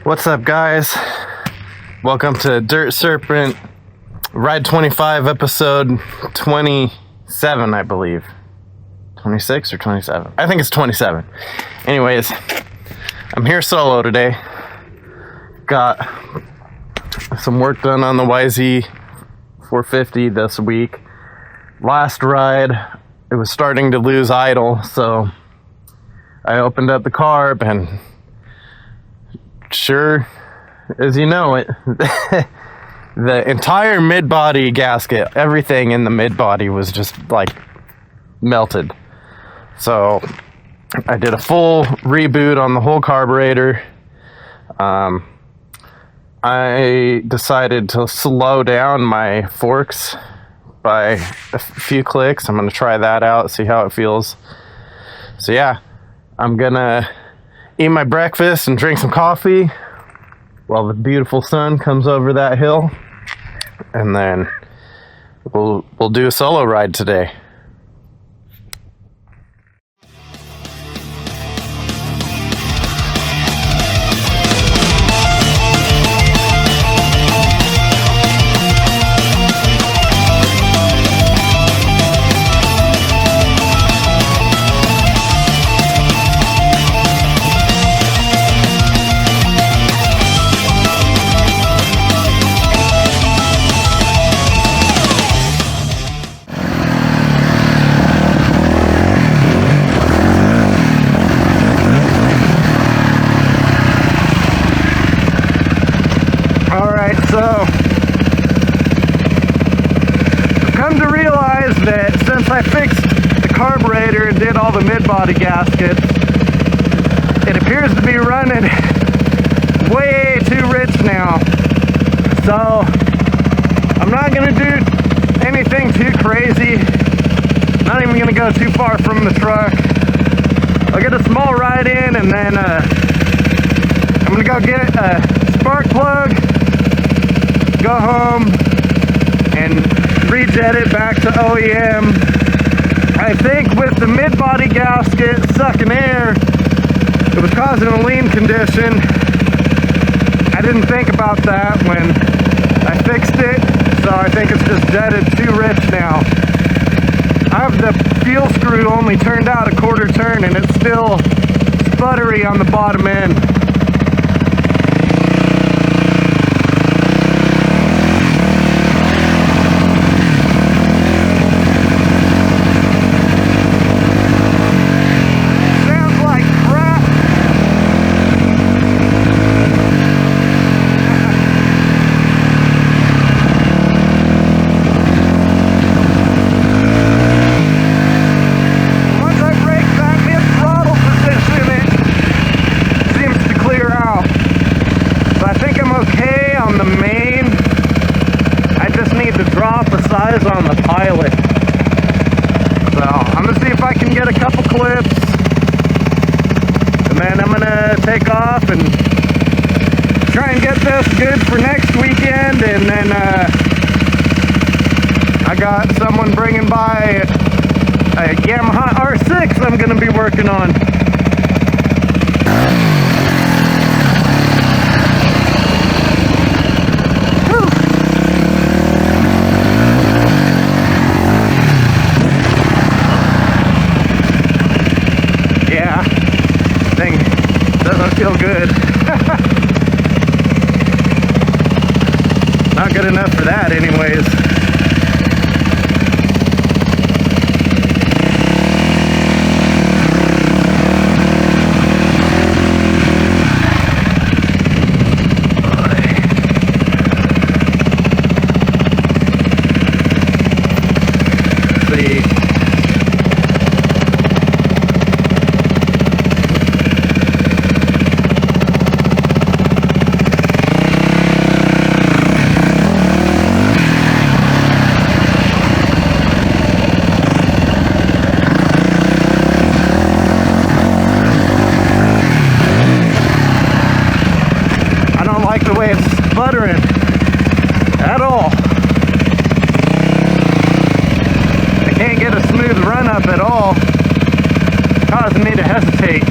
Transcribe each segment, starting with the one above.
What's up, guys? Welcome to Dirt Serpent Ride 25, episode 27, I believe. 26 or 27? I think it's 27. Anyways, I'm here solo today. Got some work done on the YZ 450 this week. Last ride, it was starting to lose idle, so I opened up the carb and sure as you know it, the entire mid-body gasket, everything in the mid-body was just like melted. So I did a full reboot on the whole carburetor. I decided to slow down my forks by a few clicks. I'm going to try that out, see how it feels. So yeah, I'm going to eat my breakfast and drink some coffee while the beautiful sun comes over that hill, and then we'll do a solo ride today. So, I've come to realize that since I fixed the carburetor and did all the mid-body gaskets, it appears to be running way too rich now. So, I'm not going to do anything too crazy. Not even going to go too far from the truck. I'll get a small ride in, and then I'm going to go get a spark plug, go home and rejet it back to OEM. I think with the mid-body gasket sucking air, it was causing a lean condition. I didn't think about that when I fixed it, so I think it's just deaded too rich now. I have the fuel screw only turned out a quarter turn and it's still sputtery on the bottom end. On the pilot. So I'm gonna see if I can get a couple clips, and then I'm gonna take off and try and get this good for next weekend. And then I got someone bringing by a Yamaha R6 I'm gonna be working on. Feel good. Not good enough for that anyways. Sputtering at all. I can't get a smooth run up at all, causing me to hesitate.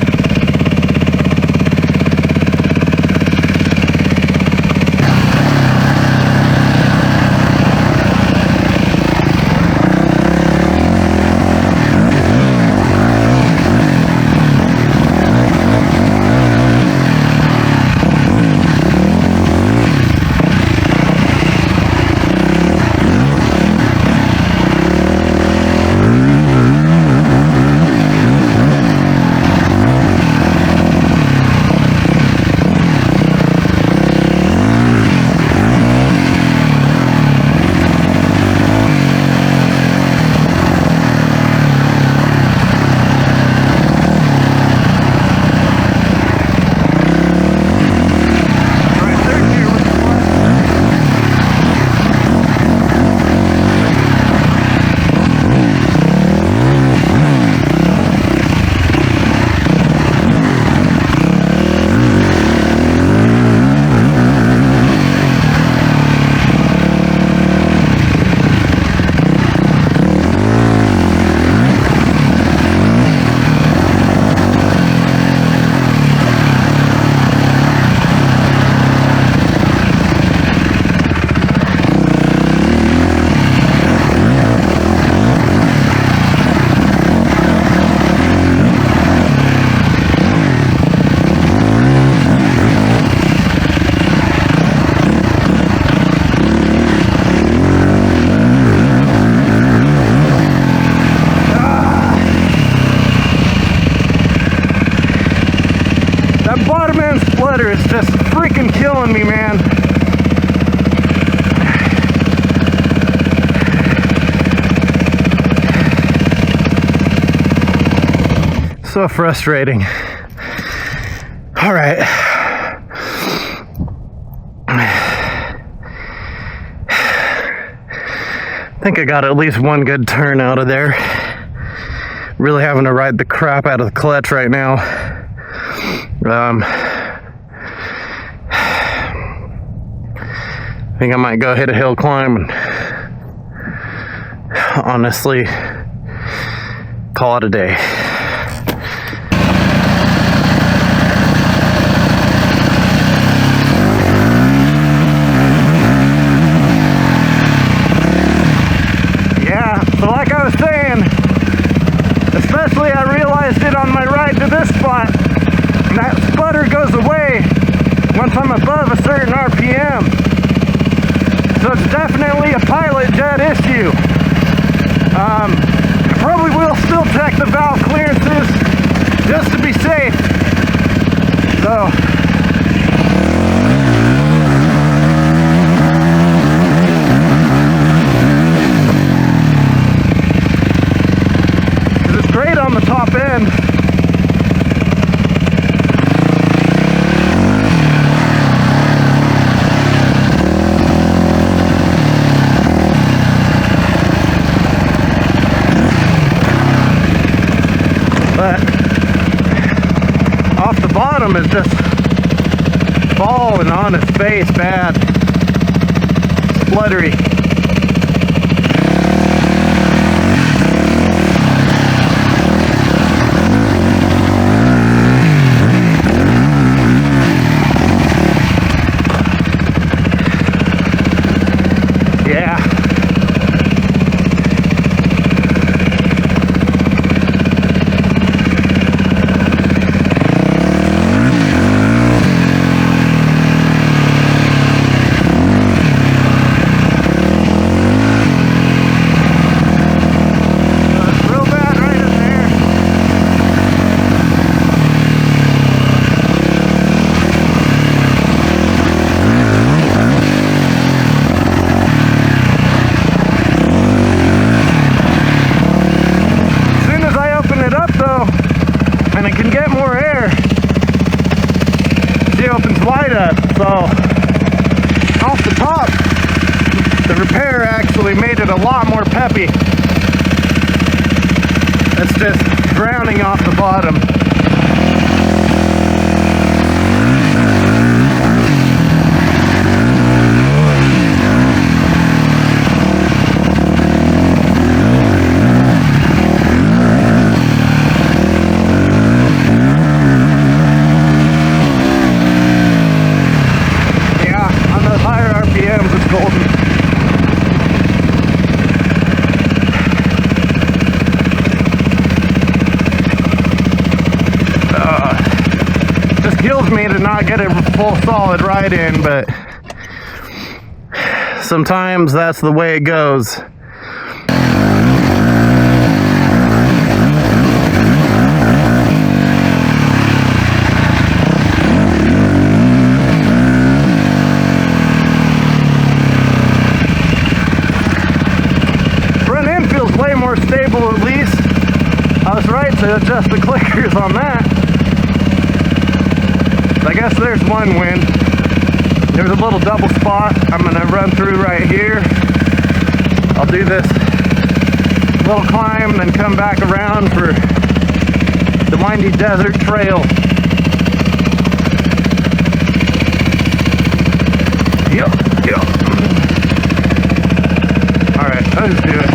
sputter is just freaking killing me, man. So frustrating. All right. I think I got at least one good turn out of there. Really having to ride the crap out of the clutch right now. I think I might go hit a hill climb and honestly call it a day. So like I was saying, especially I realized it on my ride to this spot, that sputter goes away once I'm above a certain RPM. So it's definitely a pilot jet issue. I probably will still check the valve clearances just to be safe. So great on the top end. But off the bottom is just falling on its face bad. Spluttery. So off the top, the repair actually made it a lot more peppy. It's just drowning off the bottom. Kills me to not get a full solid ride in, but sometimes that's the way it goes. Front end feels way more stable at least. I was right to adjust the clickers on that. I guess there's one win. There's a little double spot I'm gonna run through right here. I'll do this little climb, then come back around for the windy desert trail. Yep. All right, let's do it.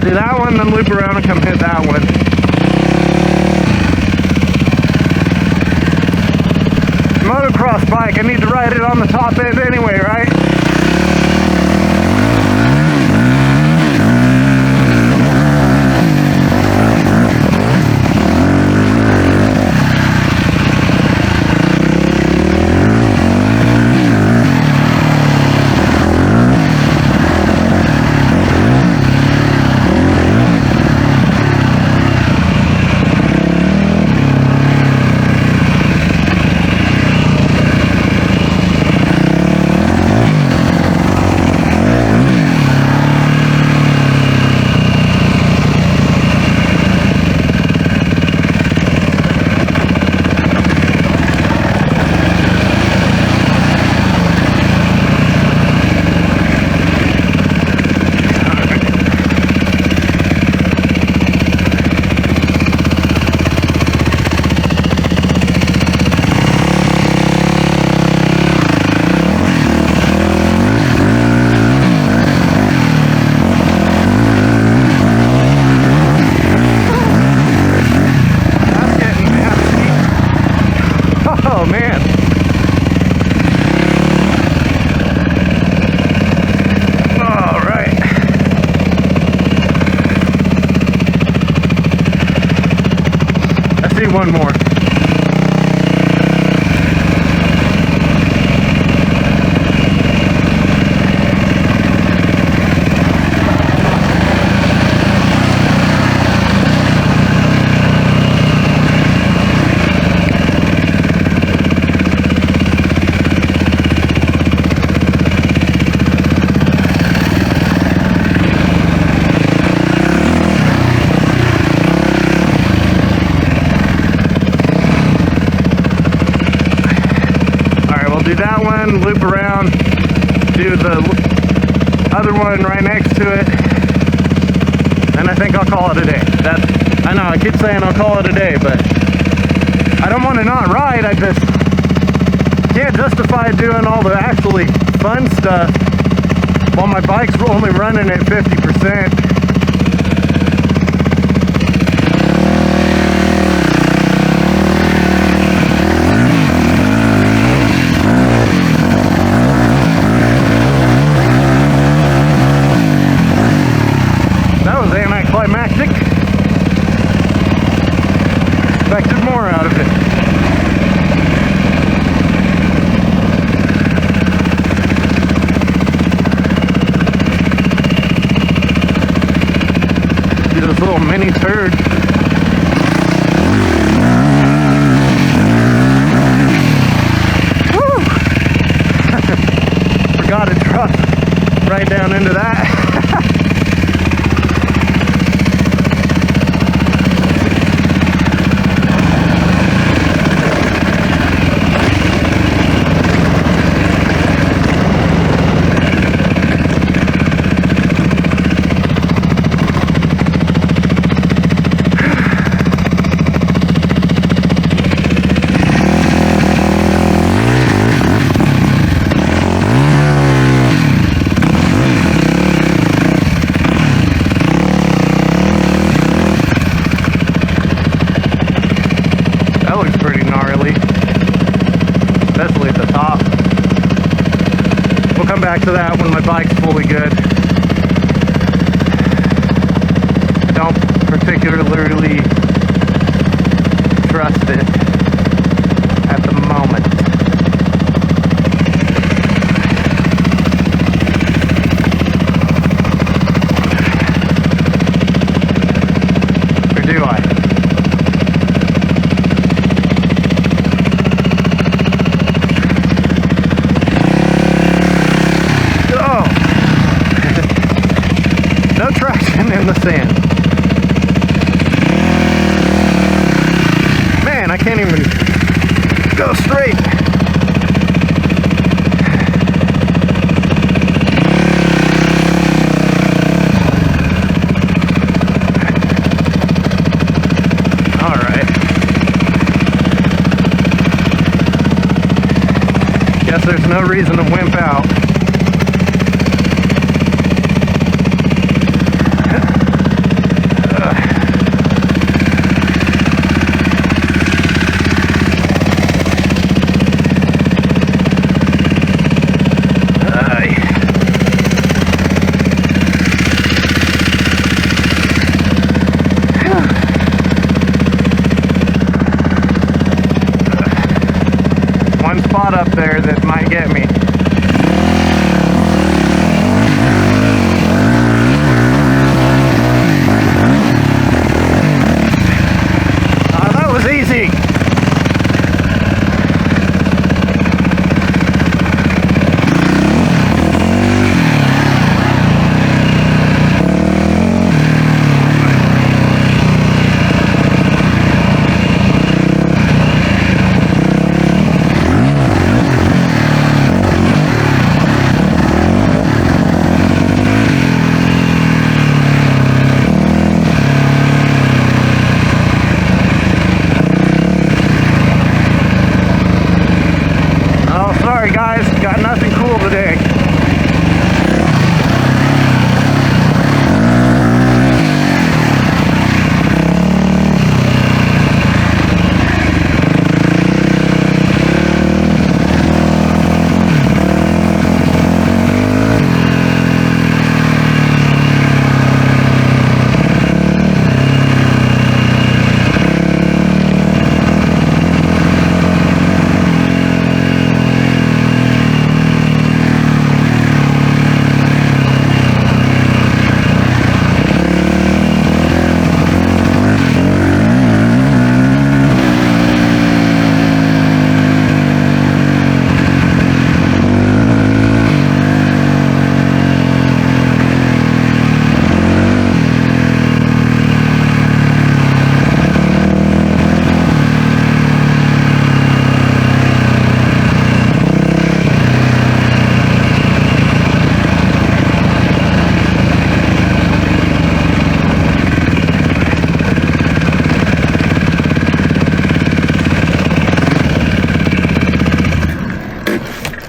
do that one, then loop around and come hit that one. Motocross bike, I need to ride it on the top end anyway, right? Oh man. All right. I see one more. Do that one, loop around, do the other one right next to it, and I think I'll call it a day. I know, I keep saying I'll call it a day, but I don't want to not ride. I just can't justify doing all the actually fun stuff while my bike's only running at 50%. Anticlimactic. Expected more out of it. See this little mini turd. Woo! Forgot to drop right down into that. That looks pretty gnarly, especially at the top. We'll come back to that when my bike's fully good. I don't particularly trust it at the moment. Or do I? No traction in the sand. Man, I can't even go straight. All right. Guess there's no reason to wimp out. there that might get me. That was easy. Sorry guys, got nothing cool today.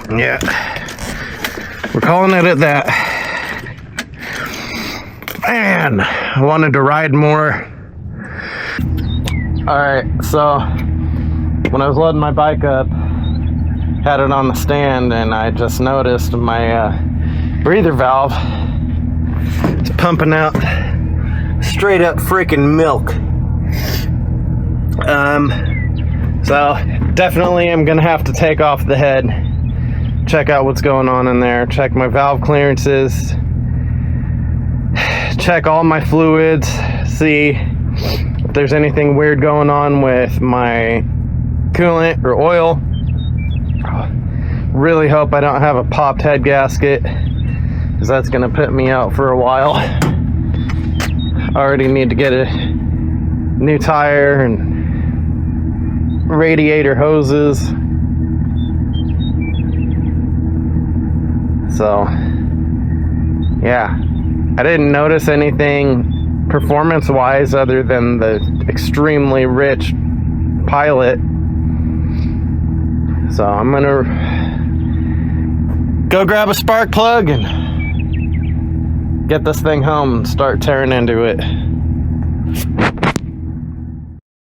Yeah, we're calling it at that. Man, I wanted to ride more. Alright, so when I was loading my bike up, had it on the stand, and I just noticed my breather valve is pumping out straight up freaking milk. So definitely I'm gonna have to take off the head, check out what's going on in there, check my valve clearances, check all my fluids, see if there's anything weird going on with my coolant or oil. Really hope I don't have a popped head gasket, because that's going to put me out for a while. I already need to get a new tire and radiator hoses. So, yeah, I didn't notice anything performance-wise other than the extremely rich Pilot. So I'm gonna go grab a spark plug and get this thing home and start tearing into it.